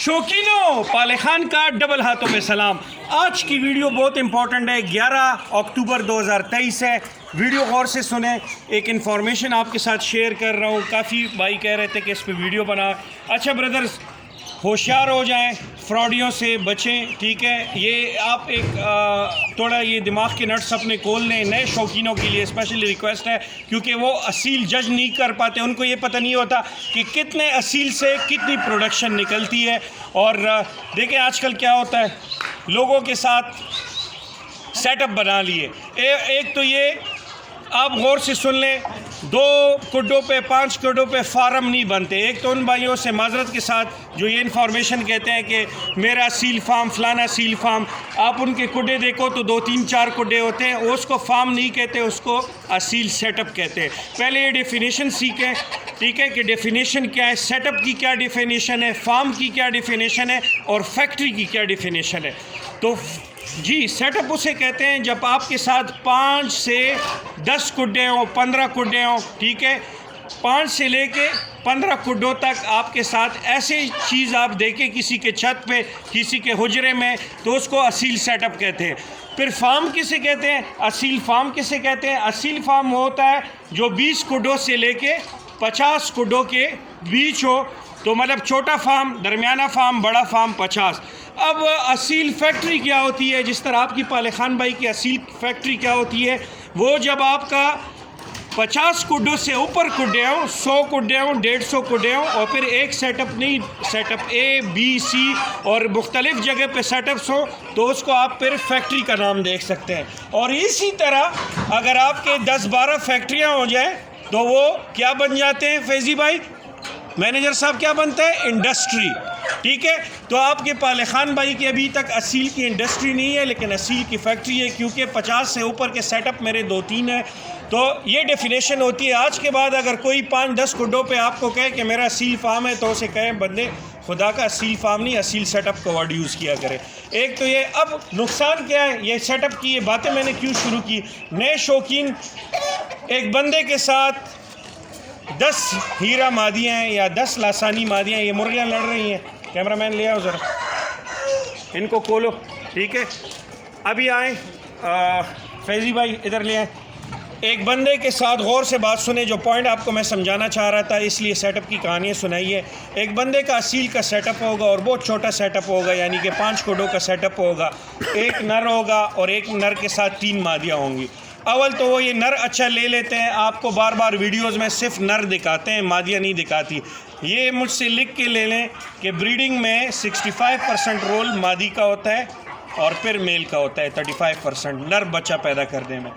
शौकीनों, पाले खान का डबल हाथों में सलाम। आज की वीडियो बहुत इंपॉर्टेंट है। 11 अक्टूबर 2023 है। वीडियो गौर से सुने। एक इन्फॉर्मेशन आपके साथ शेयर कर रहा हूँ। काफ़ी भाई कह रहे थे कि इस पर वीडियो बना। अच्छा ब्रदर्स, होशियार हो जाएं, फ्रॉडियों से बचें, ठीक है। ये आप एक थोड़ा ये दिमाग के नट्स अपने खोल लें। नए शौकीनों के लिए स्पेशली रिक्वेस्ट है, क्योंकि वो असील जज नहीं कर पाते। उनको ये पता नहीं होता कि कितने असील से कितनी प्रोडक्शन निकलती है। और देखें आजकल क्या होता है, लोगों के साथ सेटअप बना लिए। एक तो ये आप गौर से सुन लें, 2 कुड्डों पे 5 कुड्डों पे फार्म नहीं बनते। एक तो उन भाइयों से माजरत के साथ जो ये इन्फॉर्मेशन कहते हैं कि मेरा सील फार्म, फलाना सील फार्म, आप उनके कुड्डे देखो तो 2 3 4 कुड्डे होते हैं। उसको फार्म नहीं कहते, उसको असील सेटअप कहते हैं। पहले ये डेफिनेशन सीखें, ठीक है, कि डेफिनेशन क्या है, सेटअप की क्या डेफिनेशन है, फार्म की क्या डेफिनेशन है और फैक्ट्री की क्या डेफिनेशन है। तो जी, सेटअप उसे कहते हैं जब आपके साथ 5 से 10 कुड्डे हों, 15 कुड्डे हों, ठीक है। 5 से लेके 15 कुड्डों तक आपके साथ ऐसे चीज़ आप देखें किसी के छत पे, किसी के हुजरे में, तो उसको असील सेटअप कहते हैं। फिर फार्म किसे कहते हैं, असील फार्म किसे कहते हैं। असील फार्म होता है जो 20 कुड्डों से लेके 50 कुड्डों के बीच हो, तो मतलब छोटा फार्म, दरमियाना फार्म, बड़ा फार्म 50। अब असील फैक्ट्री क्या होती है, जिस तरह आपकी पाले खान भाई की असील फैक्ट्री क्या होती है, वो जब आपका 50 कुड्डों से ऊपर कुड्डे हों, 100 कुड्डे हों, 150 कुड्डे हों, और फिर एक सेटअप नहीं, सेटअप ए बी सी और मुख्तलिफ जगह पे सेटअप्स हो, तो उसको आप फिर फैक्ट्री का नाम देख सकते हैं। और इसी तरह अगर आपके 10-12 फैक्ट्रियाँ हो जाएँ तो वो क्या बन जाते हैं फैज़ी भाई, मैनेजर साहब, क्या बनता है, इंडस्ट्री, ठीक है। तो आपके पाले खान भाई की अभी तक असील की इंडस्ट्री नहीं है, लेकिन असील की फैक्ट्री है, क्योंकि 50 से ऊपर के सेटअप मेरे 2-3 हैं। तो ये डेफिनेशन होती है। आज के बाद अगर कोई 5-10 कुड्डों पे आपको कहे कि मेरा असील फार्म है, तो उसे कहें बंदे खुदा का असील फार्म नहीं, असील सेटअप का वर्ड यूज़ किया करें। एक तो ये, अब नुकसान क्या है, ये सेटअप की ये बातें मैंने क्यों शुरू की। नए शौकीन, एक बंदे के साथ 10 हीरा मादियाँ हैं या 10 लासानी मादियाँ, ये मुर्गियाँ लड़ रही हैं। कैमरामैन ले आओ ज़रा, इनको खोलो, ठीक है। अभी आए फैज़ी भाई, इधर ले आए। एक बंदे के साथ गौर से बात सुने, जो पॉइंट आपको मैं समझाना चाह रहा था, इसलिए सेटअप की कहानियाँ सुनाई है। एक बंदे का असील का सेटअप होगा और बहुत छोटा सेटअप होगा, यानी कि 5 कुड्डों का सेटअप होगा। एक नर होगा और एक नर के साथ 3 मादियाँ होंगी। अवल तो वो ये नर अच्छा ले लेते हैं, आपको बार बार वीडियोस में सिर्फ नर दिखाते हैं, मादियाँ नहीं दिखाती। ये मुझसे लिख के ले लें कि ब्रीडिंग में 65% रोल मादी का होता है और फिर मेल का होता है 35% नर बच्चा पैदा करने में।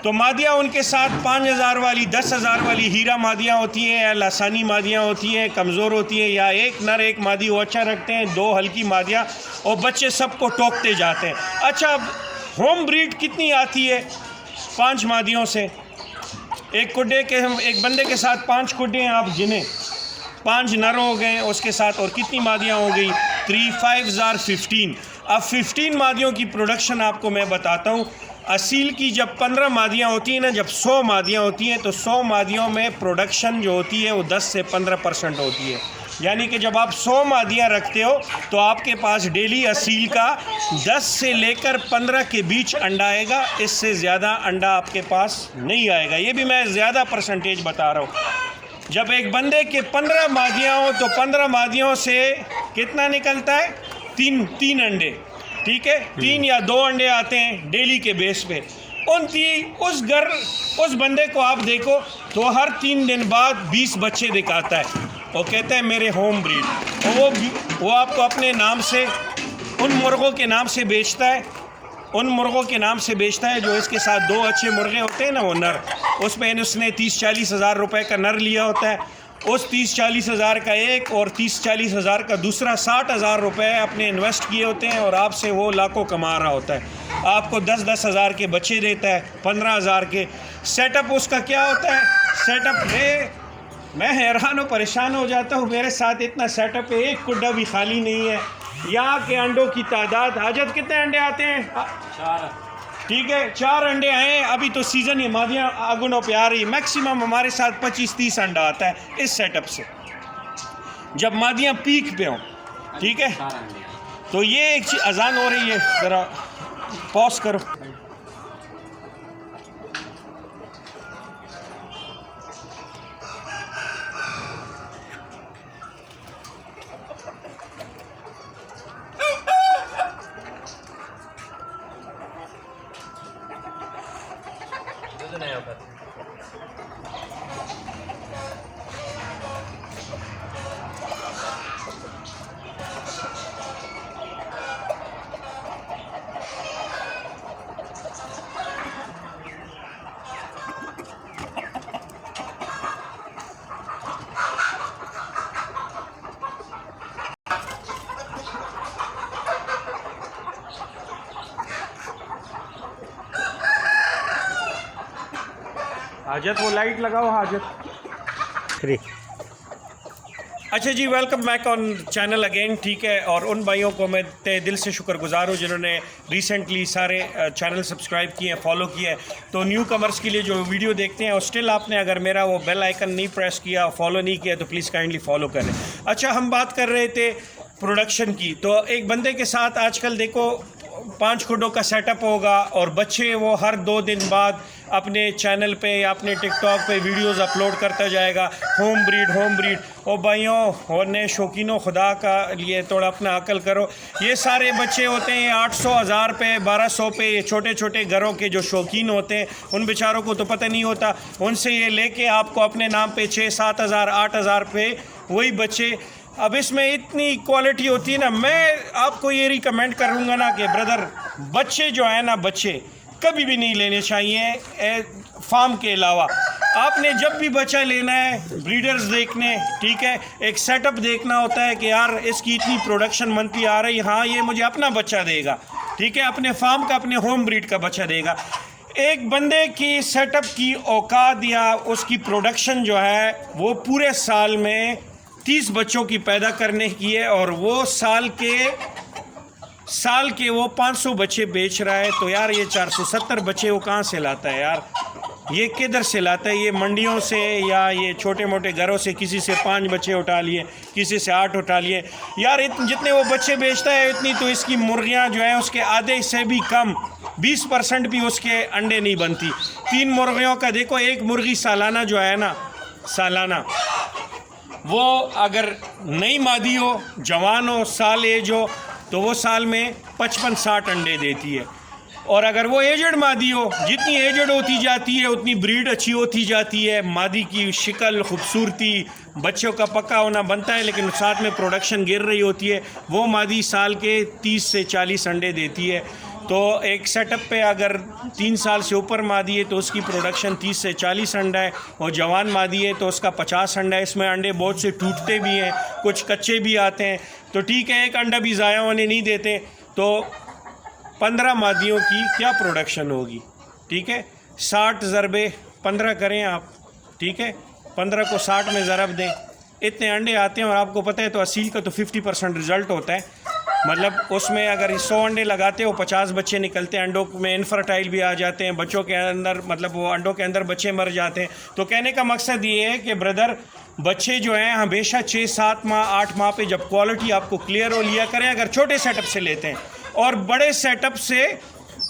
तो मादियाँ उनके साथ 5000 वाली, 10,000 वाली हीरा मादियाँ होती हैं, या लासानी मादियाँ होती हैं, कमज़ोर होती हैं, या एक नर एक मादी वो अच्छा रखते हैं, 2 हल्की मादियाँ, और बच्चे सबको टोकते जाते हैं। अच्छा, अब होम ब्रीड कितनी आती है 5 मादियों से। एक कुड्डे के, एक बंदे के साथ 5 कुड्डे हैं, आप गिने, 5 नर हो गए उसके साथ, और कितनी मादियाँ हो गई, 3 5 are 15। अब 15 मादियों की प्रोडक्शन आपको मैं बताता हूँ। असील की जब 15 मादियाँ होती हैं ना, जब 100 मादियाँ होती हैं, तो 100 मादियों में प्रोडक्शन जो होती है वो 10 से 15% होती है। यानी कि जब आप 100 मादियाँ रखते हो तो आपके पास डेली असील का 10 से लेकर 15 के बीच अंडा आएगा। इससे ज़्यादा अंडा आपके पास नहीं आएगा। ये भी मैं ज़्यादा परसेंटेज बता रहा हूँ। जब एक बंदे के 15 मादियाँ हो तो 15 मादियों से कितना निकलता है, 3 अंडे, ठीक है। 3 या 2 अंडे आते हैं डेली के बेस पे। उस बंदे को आप देखो तो हर 3 दिन बाद 20 बच्चे दिखाता है। वो कहते हैं मेरे होम ब्रीड, और वो आपको अपने नाम से, उन मुर्गों के नाम से बेचता है, उन मुर्गों के नाम से बेचता है जो इसके साथ 2 अच्छे मुर्गे होते हैं ना, वो नर, उसमें उसने 30-40 हज़ार रुपये का नर लिया होता है। उस 30-40 हज़ार का एक और 30-40 हज़ार का दूसरा, 60,000 रुपये अपने इन्वेस्ट किए होते हैं, और आपसे वो लाखों कमा रहा होता है। आपको 10-10 हज़ार के बच्चे देता है, 15,000 के। सेटअप उसका क्या होता है, सेटअप मैं हैरान और परेशान हो जाता हूँ। मेरे साथ इतना सेटअप है, एक कुड्डा भी खाली नहीं है। यहाँ के अंडों की तादाद, हाजत कितने अंडे आते हैं, 4, ठीक है, 4 अंडे हैं। अभी तो सीज़न ही मादियाँ आगुनों पे आ रही, मैक्सिमम हमारे साथ 25-30 अंडा आता है इस सेटअप से, जब मादियाँ पीक पे हों। ठीक है। तो ये एक चीज़ अजान हो रही है, ज़रा पॉज करो। हाजत वो लाइट लगाओ हाजत। अच्छा जी, welcome back on channel again, ठीक है। और उन भाइयों को मैं तहे दिल से शुक्रगुजार हूँ जिन्होंने रिसेंटली सारे चैनल सब्सक्राइब किए हैं, फॉलो किए हैं। तो न्यू कमर्स के लिए जो वीडियो देखते हैं और स्टिल आपने अगर मेरा वो बेल आइकन नहीं प्रेस किया, फॉलो नहीं किया, तो प्लीज़ काइंडली फॉलो करें। अच्छा, हम बात कर रहे थे प्रोडक्शन की। तो एक बंदे के साथ आजकल देखो 5 खुडों का सेटअप होगा और बच्चे वो हर 2 दिन बाद अपने चैनल पे या अपने टिकटॉक पे वीडियोस अपलोड करता जाएगा, होम ब्रीड। और भाइयों और ने शौकीनों, खुदा का लिए थोड़ा अपना अकल करो। ये सारे बच्चे होते हैं 800, 1000 पे, 1200 पे, ये छोटे छोटे घरों के जो शौकीन होते हैं, उन बेचारों को तो पता नहीं होता। उनसे ये लेके आपको अपने नाम पे 6-7 हज़ार 8 हज़ार पे वही बच्चे। अब इसमें इतनी क्वालिटी होती है ना, मैं आपको ये रिकमेंड करूँगा ना कि ब्रदर, बच्चे जो है ना, बच्चे कभी भी नहीं लेने चाहिए फार्म के अलावा। आपने जब भी बच्चा लेना है, ब्रीडर्स देखने, ठीक है, एक सेटअप देखना होता है कि यार इसकी इतनी प्रोडक्शन मंथली आ रही, हाँ ये मुझे अपना बच्चा देगा, ठीक है, अपने फार्म का, अपने होम ब्रीड का बच्चा देगा। एक बंदे की सेटअप की औकात या उसकी प्रोडक्शन जो है वो पूरे साल में 30 बच्चों की पैदा करने की है, और वो साल के वो 500 बच्चे बेच रहा है। तो यार ये 470 बच्चे वो कहाँ से लाता है यार? ये किधर से लाता है? ये मंडियों से या ये छोटे मोटे घरों से, किसी से 5 बच्चे उठा लिए, किसी से 8 उठा लिए। यार जितने वो बच्चे बेचता है इतनी तो इसकी मुर्गियाँ जो हैं उसके आधे से भी कम, 20% भी उसके अंडे नहीं बनती। 3 मुर्गियों का देखो, एक मुर्गी सालाना जो है ना, सालाना वो अगर नई मादी हो, जवान हो, साल एज हो, तो वो साल में 55-60 अंडे देती है। और अगर वो एजड मादी हो, जितनी एजड होती जाती है उतनी ब्रीड अच्छी होती जाती है, मादी की शिकल, खूबसूरती, बच्चों का पक्का होना बनता है, लेकिन साथ में प्रोडक्शन गिर रही होती है। वो मादी साल के 30 से 40 अंडे देती है। तो एक सेटअप पे अगर 3 साल से ऊपर मादी है तो उसकी प्रोडक्शन 30 से 40 अंडा है, और जवान मादी है तो उसका 50 अंडा है। इसमें अंडे बहुत से टूटते भी हैं, कुछ कच्चे भी आते हैं, तो ठीक है, एक अंडा भी ज़ाया होने नहीं देते। तो 15 मादियों की क्या प्रोडक्शन होगी? ठीक है, 60 ज़रबे 15 करें आप, ठीक है, 15 को 60 में ज़रब दें, इतने अंडे आते हैं। और आपको पता है तो असील का तो 50% रिज़ल्ट होता है, मतलब उसमें अगर 100 अंडे लगाते हो 50 बच्चे निकलते हैं। अंडों में इनफर्टाइल भी आ जाते हैं, बच्चों के अंदर, मतलब वो अंडों के अंदर बच्चे मर जाते हैं। तो कहने का मकसद ये है कि ब्रदर, बच्चे जो हैं हमेशा 6-7 माह 8 माह पे जब क्वालिटी आपको क्लियर हो लिया करें, अगर छोटे सेटअप से लेते हैं। और बड़े सेटअप से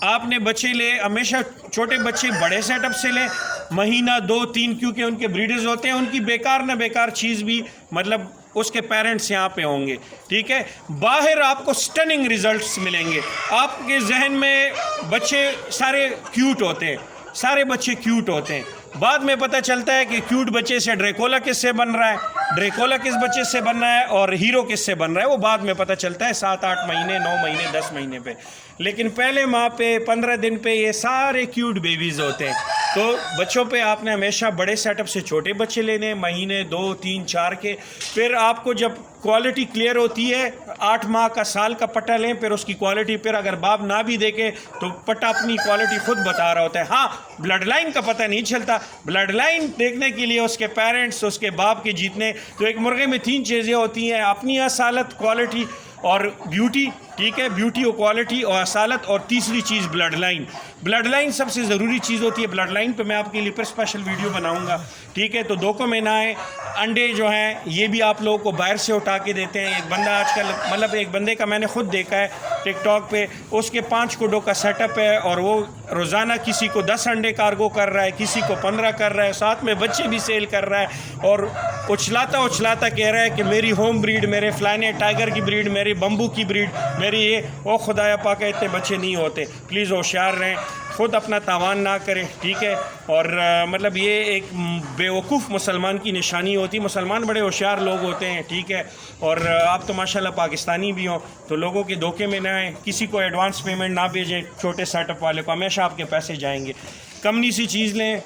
आपने बच्चे ले, हमेशा छोटे बच्चे बड़े सेटअप से लें, महीना 2-3, क्योंकि उनके ब्रीडर्स होते हैं, उनकी बेकार ना बेकार चीज़ भी, मतलब उसके पेरेंट्स यहाँ पे होंगे, ठीक है। बाहर आपको स्टनिंग रिजल्ट्स मिलेंगे। आपके जहन में बच्चे सारे क्यूट होते हैं, सारे बच्चे क्यूट होते हैं। बाद में पता चलता है कि क्यूट बच्चे से ड्रैकुला किससे बन रहा है, ड्रैकुला किस बच्चे से बन रहा है, और हीरो किससे बन रहा है, वो बाद में पता चलता है 7-8 महीने, 9 महीने, 10 महीने पे। लेकिन पहले माह पे, 15 दिन पे ये सारे क्यूट बेबीज़ होते हैं। तो बच्चों पे आपने हमेशा बड़े सेटअप से छोटे बच्चे लेने, महीने 2, 3, 4 के। फिर आपको जब क्वालिटी क्लियर होती है, 8 माह का, साल का पट्टा लें, फिर उसकी क्वालिटी, फिर अगर बाप ना भी देखे तो पट्टा अपनी क्वालिटी खुद बता रहा होता है। हाँ, ब्लड लाइन का पता नहीं चलता, ब्लड लाइन देखने के लिए उसके पेरेंट्स, उसके बाप के जीतने। तो एक मुर्गे में 3 चीज़ें होती हैं, अपनी असालत, क्वालिटी और ब्यूटी। ठीक है, ब्यूटी और क्वालिटी और असालत, और तीसरी चीज़ ब्लड लाइन। ब्लड लाइन सबसे ज़रूरी चीज़ होती है। ब्लड लाइन पे मैं आपके लिए पर स्पेशल वीडियो बनाऊंगा, ठीक है। तो धोखों में ना आए। अंडे जो हैं ये भी आप लोगों को बाहर से उठा के देते हैं। एक बंदा आजकल, मतलब एक बंदे का मैंने खुद देखा है टिकटॉक पे, उसके 5 कोडों का सेटअप है और वो रोज़ाना किसी को 10 अंडे कार्गो कर रहा है, किसी को 15 कर रहा है, साथ में बच्चे भी सेल कर रहा है, और उछलाता कह रहा है कि मेरी होम ब्रीड, मेरे फलाने टाइगर की ब्रीड, मेरी बम्बू की ब्रीड, मेरी ये, ओ खुदाया पाक, इतने बच्चे नहीं होते। प्लीज़ होशियार रहें, ख़ुद अपना तावान ना करें, ठीक है। और मतलब ये एक बेवकूफ़ मुसलमान की निशानी होती है। मुसलमान बड़े होशियार लोग होते हैं, ठीक है। और आप तो माशाल्लाह पाकिस्तानी भी हों, तो लोगों के धोखे में ना आए, किसी को एडवांस पेमेंट ना भेजें। छोटे सेटअप वाले को हमेशा आपके पैसे जाएंगे। कमनी सी चीज़ लें,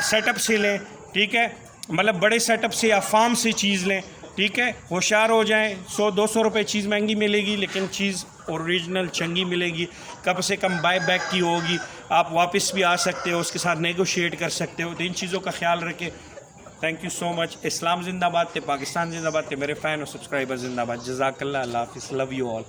सेटअप से लें, ठीक है, मतलब बड़े सेटअप से या फार्म से चीज़ लें, ठीक है। होशियार हो जाएं। 100-200 रुपये चीज़ महंगी मिलेगी, लेकिन चीज़ ओरिजिनल चंगी मिलेगी। कम से कम बाय बैक की होगी, आप वापस भी आ सकते हो, उसके साथ नेगोशिएट कर सकते हो। तो इन चीज़ों का ख्याल रखें। Thank you so much. इस्लाम जिंदाबाद थे, पाकिस्तान जिंदाबाद थे, मेरे फ़ैन और सब्सक्राइबर जिंदाबाद। जज़ाकल्लाह, अल्लाह हाफ़िज़, लव यू ऑल।